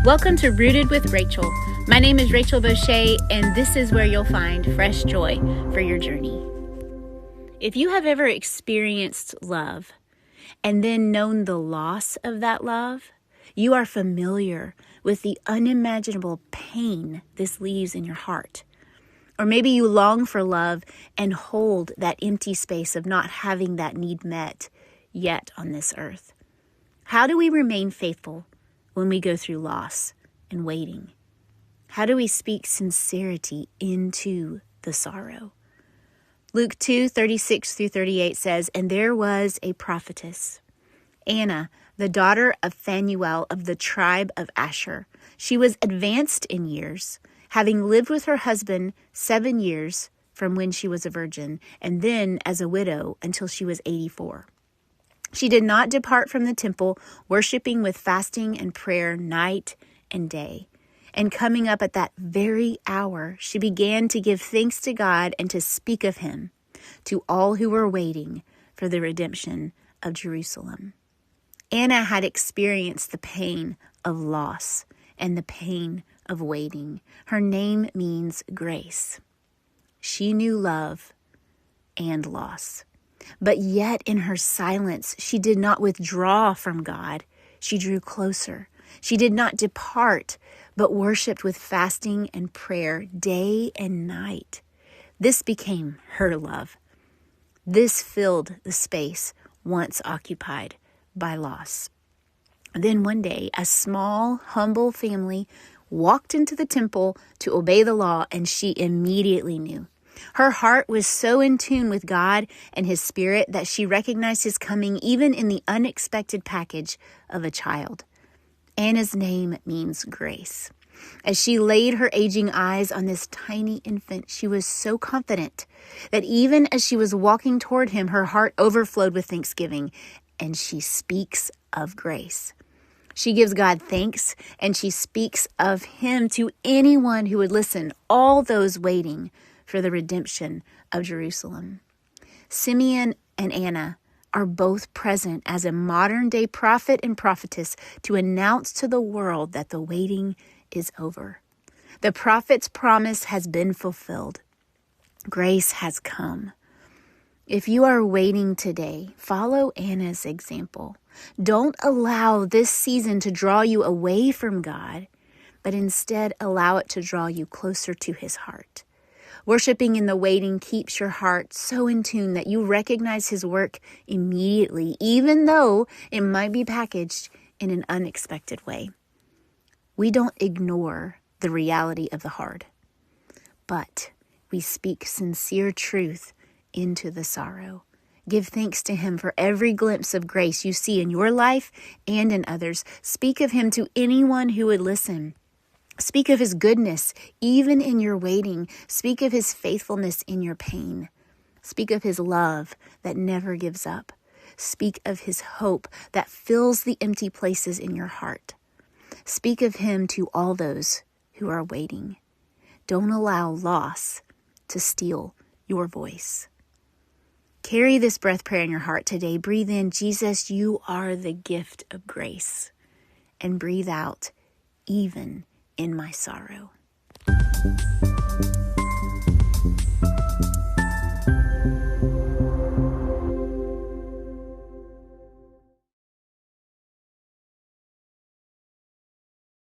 Welcome to Rooted with Rachel. My name is Rachel Boucher, and this is where you'll find fresh joy for your journey. If you have ever experienced love and then known the loss of that love, you are familiar with the unimaginable pain this leaves in your heart. Or maybe you long for love and hold that empty space of not having that need met yet on this earth. How do we remain faithful when we go through loss and waiting? How do we speak sincerity into the sorrow? Luke 2:36-38 says, "And there was a prophetess, Anna, the daughter of Phanuel of the tribe of Asher. She was advanced in years, having lived with her husband 7 years from when she was a virgin, and then as a widow until she was 84. She did not depart from the temple, worshiping with fasting and prayer night and day. And coming up at that very hour, she began to give thanks to God and to speak of him to all who were waiting for the redemption of Jerusalem." Anna had experienced the pain of loss and the pain of waiting. Her name means grace. She knew love and loss. But yet in her silence, she did not withdraw from God. She drew closer. She did not depart, but worshiped with fasting and prayer day and night. This became her love. This filled the space once occupied by loss. Then one day, a small, humble family walked into the temple to obey the law, and she immediately knew. Her heart was so in tune with God and his spirit that she recognized his coming even in the unexpected package of a child. Anna's name means grace. As she laid her aging eyes on this tiny infant, she was so confident that even as she was walking toward him, her heart overflowed with thanksgiving, and she speaks of grace. She gives God thanks, and she speaks of him to anyone who would listen, all those waiting for the redemption of Jerusalem. Simeon and Anna are both present as a modern-day prophet and prophetess to announce to the world that the waiting is over. The prophet's promise has been fulfilled. Grace has come. If you are waiting today, follow Anna's example. Don't allow this season to draw you away from God, but instead allow it to draw you closer to his heart. Worshiping in the waiting keeps your heart so in tune that you recognize his work immediately, even though it might be packaged in an unexpected way. We don't ignore the reality of the hard, but we speak sincere truth into the sorrow. Give thanks to him for every glimpse of grace you see in your life and in others. Speak of him to anyone who would listen. Speak of his goodness, even in your waiting. Speak of his faithfulness in your pain. Speak of his love that never gives up. Speak of his hope that fills the empty places in your heart. Speak of him to all those who are waiting. Don't allow loss to steal your voice. Carry this breath prayer in your heart today. Breathe in, "Jesus, you are the gift of grace." And breathe out, "Even in my sorrow."